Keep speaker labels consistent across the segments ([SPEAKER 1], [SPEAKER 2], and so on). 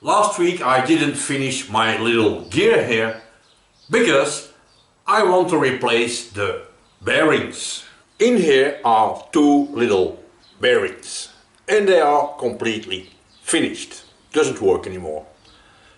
[SPEAKER 1] Last week I didn't finish my little gear here because I want to replace the bearings. In here are two little bearings and they are completely finished. Doesn't work anymore.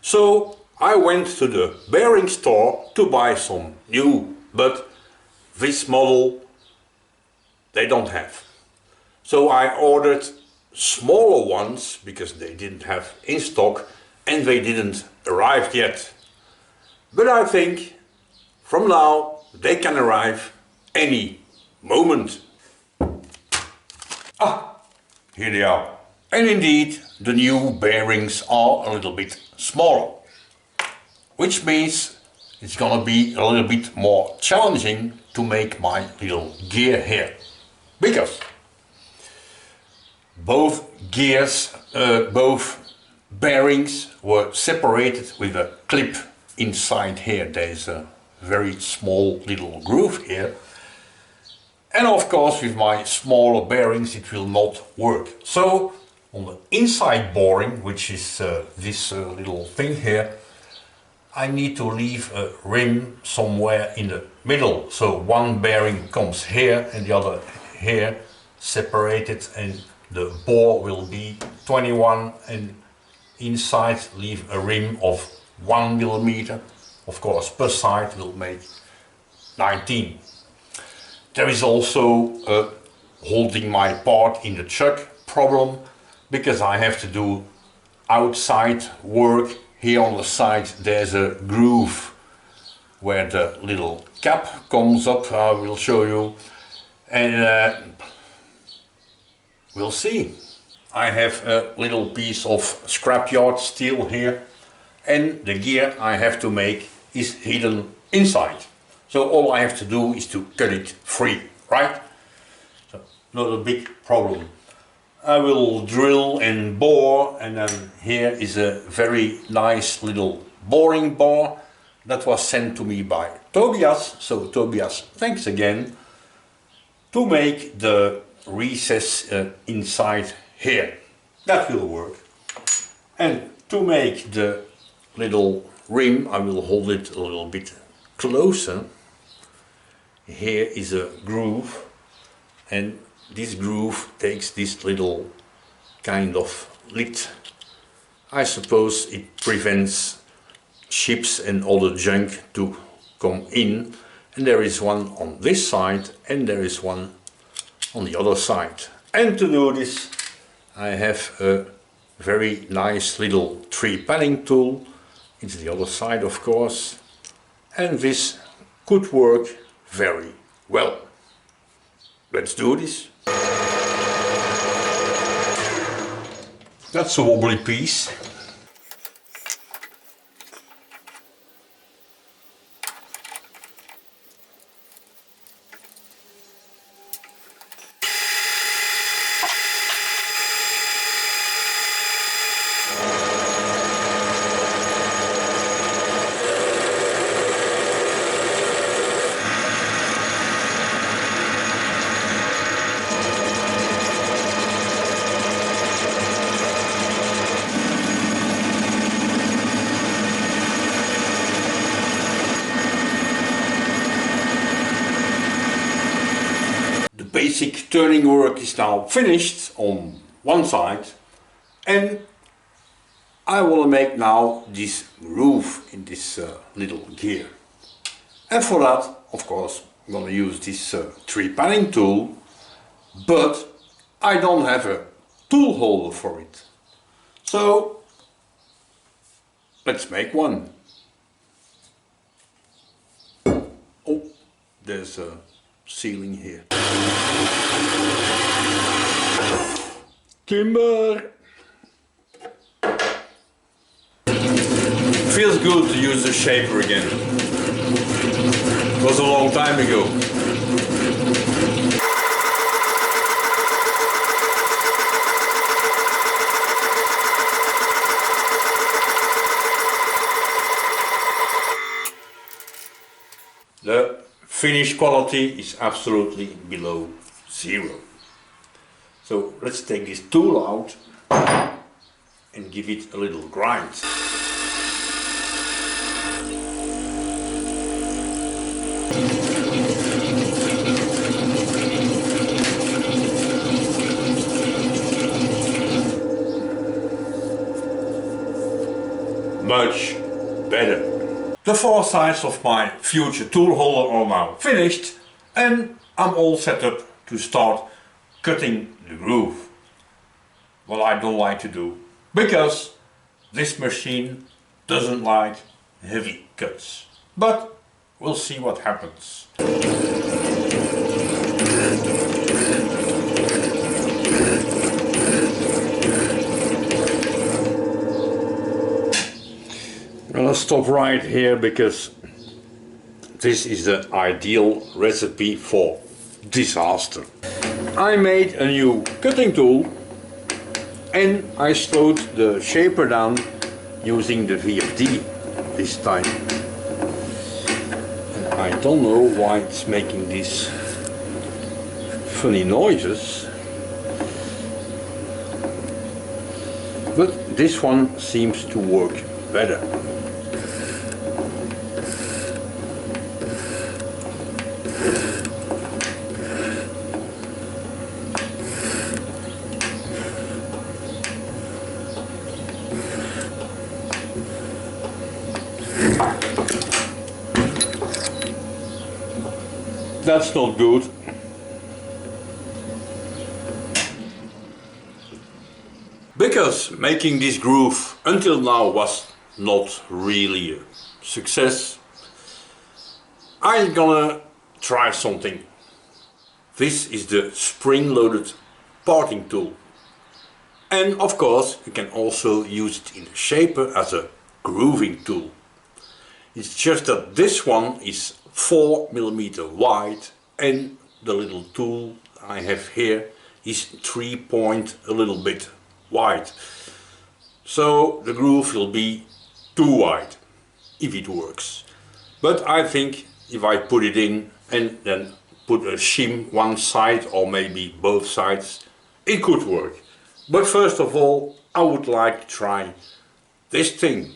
[SPEAKER 1] So I went to the bearing store to buy some new, but this model they don't have. So I ordered smaller ones because they didn't have in stock and they didn't arrive yet. But I think from now they can arrive any moment. Ah, here they are. And indeed the new bearings are a little bit smaller, which means it's gonna be a little bit more challenging to make my little gear here, because both bearings were separated with a clip inside here. There's a very small little groove here, and of course with my smaller bearings it will not work. So on the inside boring, which is this little thing here, I need to leave a rim somewhere in the middle. So one bearing comes here and the other here, separated, and the bore will be 21, and inside leave a rim of 1 millimeter. Of course per side will make 19. There is also a holding my part in the chuck problem, because I have to do outside work. Here on the side there's a groove where the little cap comes up. I will show you, and we'll see. I have a little piece of scrapyard steel here, and the gear I have to make is hidden inside. So all I have to do is to cut it free, right? So not a big problem. I will drill and bore, and then here is a very nice little boring bar that was sent to me by Tobias. So Tobias, thanks again, to make the recess inside here. That will work. And to make the little rim, I will hold it a little bit closer. Here is a groove, and this groove takes this little kind of lid. I suppose it prevents ships and other junk to come in. And there is one on this side and there is one on the other side. And to do this I have a very nice little tree panning tool. It's the other side, of course, and this could work very well. Let's do this. That's a wobbly piece. Basic turning work is now finished on one side, and I will make now this groove in this little gear. And for that, of course, I'm going to use this tree panning tool, but I don't have a tool holder for it. So let's make one. Oh, there's a ceiling here. Timber! Feels good to use the shaper again. It was a long time ago. The finish quality is absolutely below zero. So let's take this tool out and give it a little grind. Much better. The four sides of my future tool holder are now finished and I'm all set up to start cutting the groove. What I don't like to do, because this machine doesn't like heavy cuts. But we'll see what happens. Well, I'll stop right here because this is the ideal recipe for disaster. I made a new cutting tool and I slowed the shaper down using the VFD this time. And I don't know why it's making these funny noises, but this one seems to work better. That's not good. Because making this groove until now was not really a success, I'm gonna try something. This is the spring-loaded parting tool. And of course you can also use it in the shaper as a grooving tool. It's just that this one is 4 mm wide and the little tool I have here is 3 point a little bit wide. So the groove will be too wide if it works. But I think if I put it in and then put a shim one side or maybe both sides, it could work. But first of all I would like to try this thing.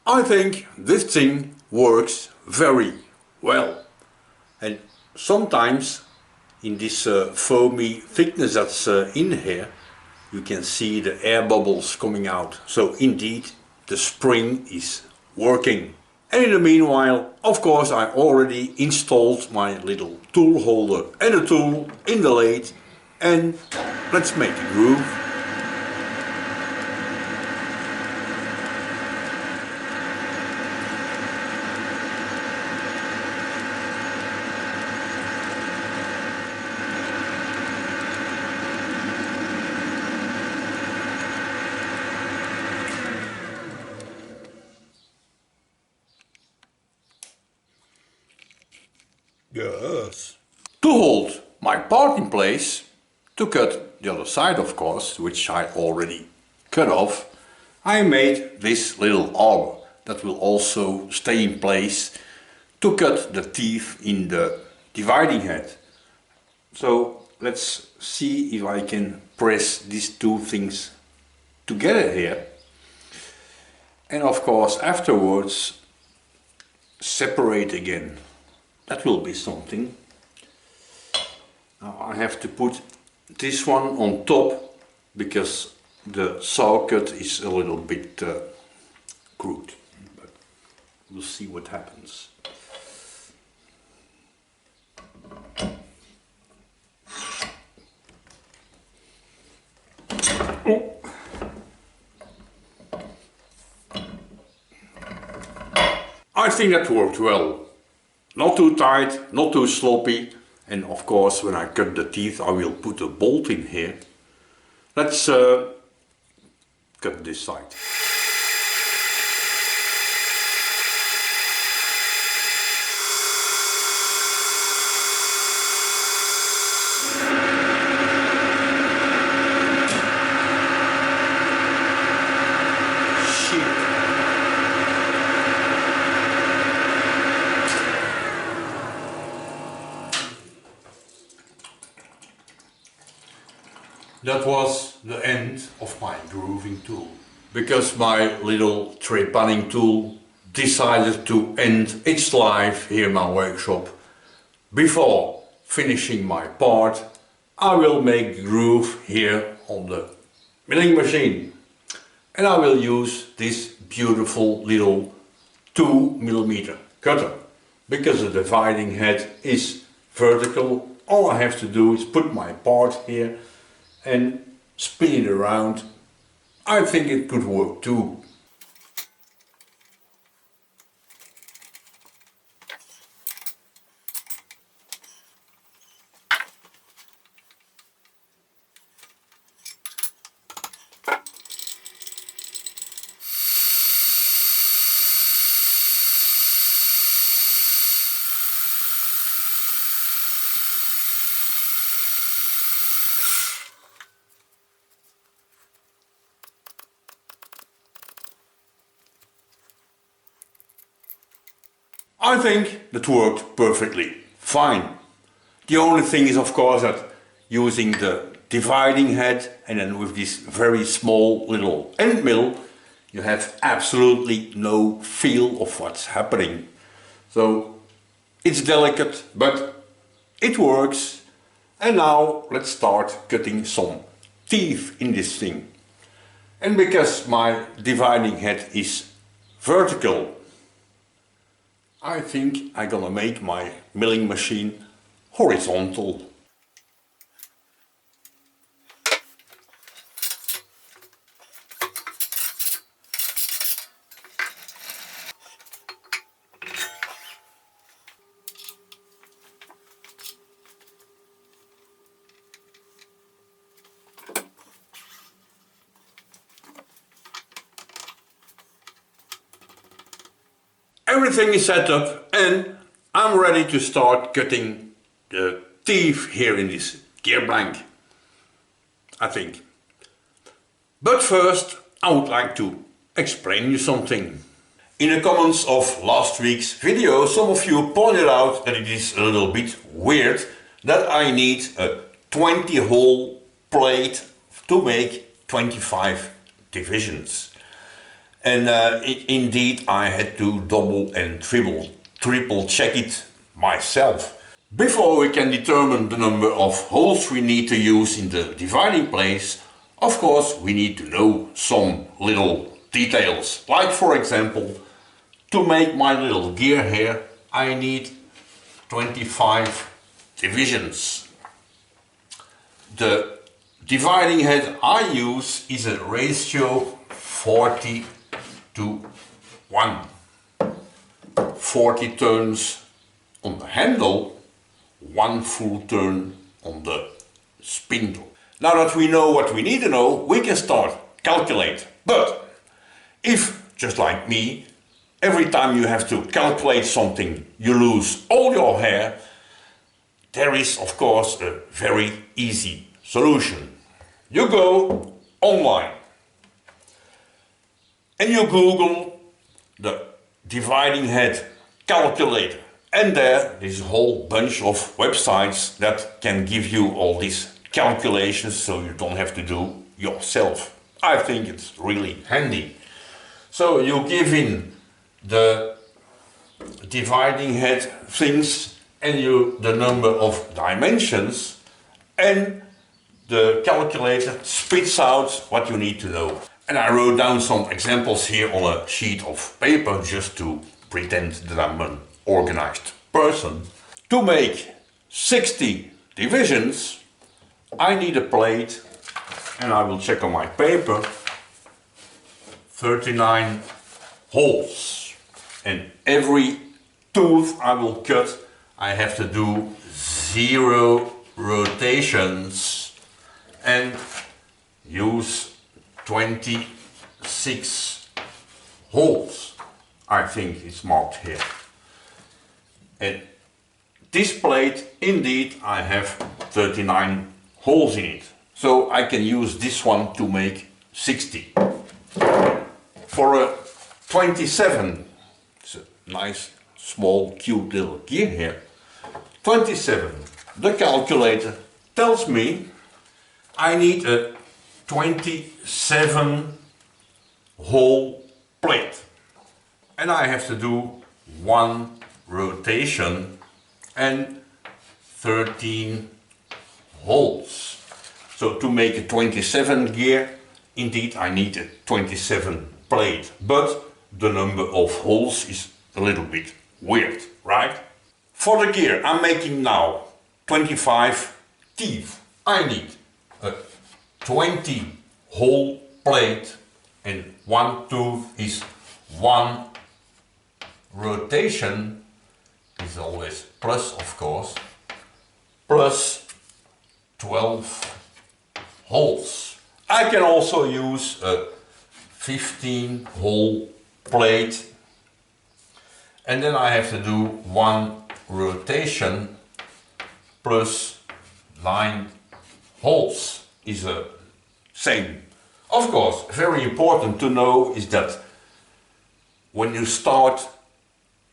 [SPEAKER 1] I think this thing works very well, and sometimes in this foamy thickness that's in here you can see the air bubbles coming out, so indeed the spring is working. And in the meanwhile, of course, I already installed my little tool holder and a tool in the lathe, and let's make a groove. Yes. To hold my part in place, to cut the other side of course, which I already cut off, I made this little arbor that will also stay in place to cut the teeth in the dividing head. So let's see if I can press these two things together here. And of course afterwards separate again. That will be something. Now I have to put this one on top because the saw cut is a little bit crude. But we'll see what happens. Oh. I think that worked well. Not too tight, not too sloppy, And of course, when I cut the teeth, I will put a bolt in here. Let's cut this side. That was the end of my grooving tool. Because my little trepanning tool decided to end its life here in my workshop, before finishing my part, I will make the groove here on the milling machine. And I will use this beautiful little 2mm cutter. Because the dividing head is vertical, all I have to do is put my part here and spin it around. I think it could work too. I think that worked perfectly fine. The only thing is, of course, that using the dividing head and then with this very small little end mill, you have absolutely no feel of what's happening. So it's delicate, but it works. And now let's start cutting some teeth in this thing. And because my dividing head is vertical, I think I'm gonna make my milling machine horizontal. Everything is set up and I'm ready to start cutting the teeth here in this gear blank, I think. But first I would like to explain you something. In the comments of last week's video, some of you pointed out that it is a little bit weird that I need a 20-hole plate to make 25 divisions. And indeed I had to double and triple check it myself. Before we can determine the number of holes we need to use in the dividing place, of course we need to know some little details. Like for example, to make my little gear here, I need 25 divisions. The dividing head I use is a ratio 40 to 1. 40 turns on the handle, 1 full turn on the spindle. Now that we know what we need to know, we can start calculate. But if, just like me, every time you have to calculate something, you lose all your hair, there is of course a very easy solution. You go online and you Google the dividing head calculator, and there is a whole bunch of websites that can give you all these calculations so you don't have to do yourself. I think it's really handy. So you give in the dividing head things and the number of dimensions, and the calculator spits out what you need to know. And I wrote down some examples here on a sheet of paper just to pretend that I'm an organized person. To make 60 divisions, I need a plate, and I will check on my paper, 39 holes. And every tooth I will cut, I have to do 0 rotations and use 26 holes. I think it's marked here. And this plate, indeed, I have 39 holes in it. So I can use this one to make 60. For a 27, it's a nice, small, cute little gear here. 27, the calculator tells me I need a 27 hole plate. And I have to do 1 rotation and 13 holes. So to make a 27 gear, indeed I need a 27 plate, but the number of holes is a little bit weird, right? For the gear I'm making now, 25 teeth, I need a 20 hole plate and 1 tooth is 1 rotation, is always plus of course, plus 12 holes. I can also use a 15 hole plate and then I have to do 1 rotation plus 9 holes is the same. Of course, very important to know is that when you start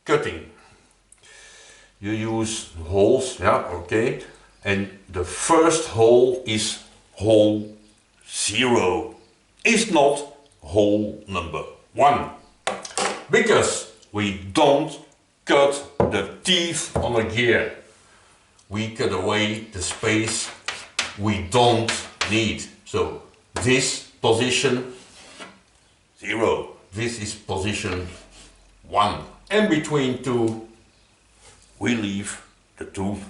[SPEAKER 1] cutting, you use holes, yeah, okay, and the first hole is hole 0, is not hole number 1, because we don't cut the teeth on a gear, we cut away the space we don't need. So this position 0, this is position 1, and between 2 we leave the tooth.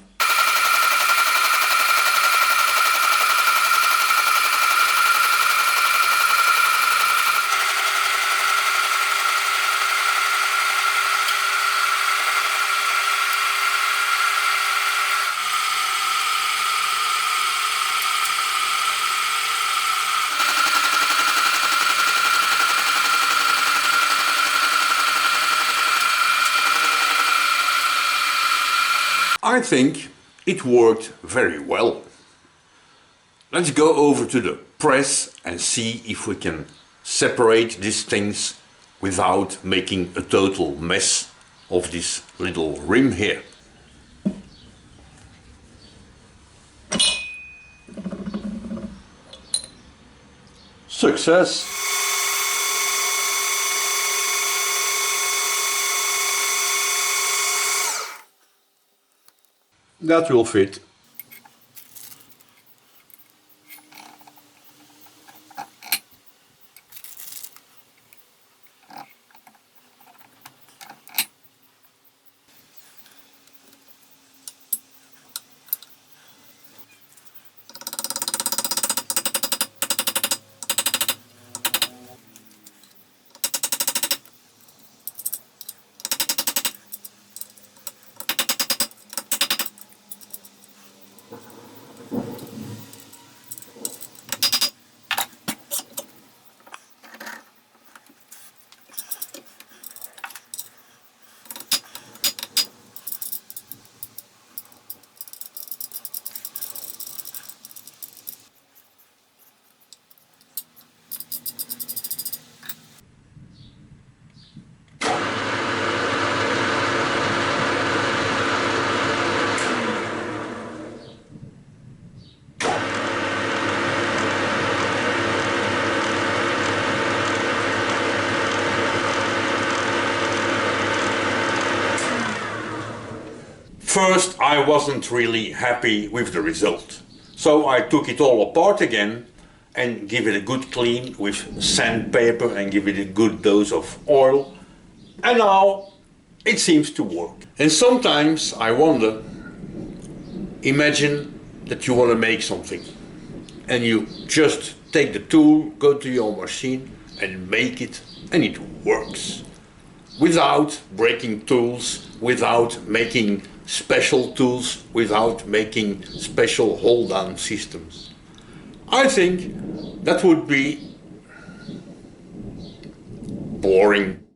[SPEAKER 1] I think it worked very well. Let's go over to the press and see if we can separate these things without making a total mess of this little rim here. Success! That will fit. First, I wasn't really happy with the result. So I took it all apart again and give it a good clean with sandpaper and give it a good dose of oil. And now it seems to work. And sometimes I wonder, imagine that you want to make something and you just take the tool, go to your machine and make it, and it works. Without breaking tools, without making special tools without making special hold-down systems. I think that would be boring.